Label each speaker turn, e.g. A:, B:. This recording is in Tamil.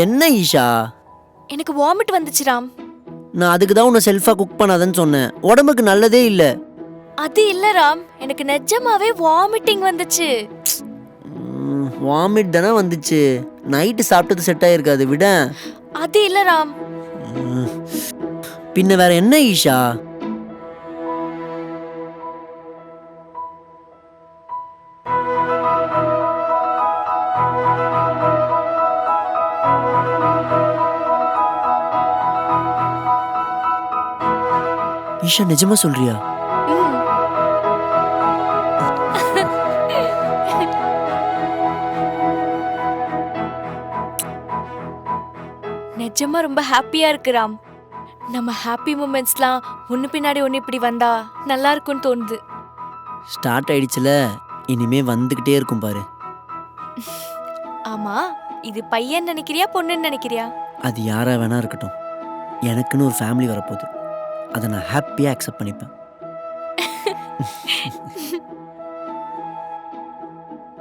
A: என்ன ஈஷா?
B: எனக்கு வாமிட் வந்துச்சு ராம்.
A: நான் அதுக்கு தான் உன்னை செல்ஃபா குக் பண்ணாதன்னு சொன்னேன். உடம்புக்கு நல்லதே இல்ல.
B: அது இல்ல ராம், எனக்கு நிஜமாவே வாமிட்டிங் வந்துச்சு.
A: வாமிட் தானே வந்துச்சு. நைட்டு சாப்பிட்டது செட் ஆயிருக்காது விட.
B: அது இல்ல ராம்.
A: பின்ன வேற என்ன ஈஷா? ஈஷா நிஜமா சொல்றியா?
B: ம். நிஜமா ரொம்ப ஹாப்பியா இருக்கு ராம். நம்ம ஹாப்பி மூமெண்ட்ஸ்லாம் ஒன்னு பின்னாடி ஒன்னு இப்படி வந்தா நல்லா இருக்கும்னு தோணுது.
A: ஸ்டார்ட் ஆயிடுச்சுல, இனிமே வந்துகிட்டே இருக்கும் பாரு.
B: ஆமா, இது பையன் நினைக்கிறியா பொண்ணுன்னு நினைக்கிறியா?
A: அது யாரா வேணா இருக்கட்டும், எனக்குன்னு ஒரு ஃபேமிலி வரப்போகுது. அதை நான் ஹாப்பியாக அக்செப்ட் பண்ணிப்பேன்.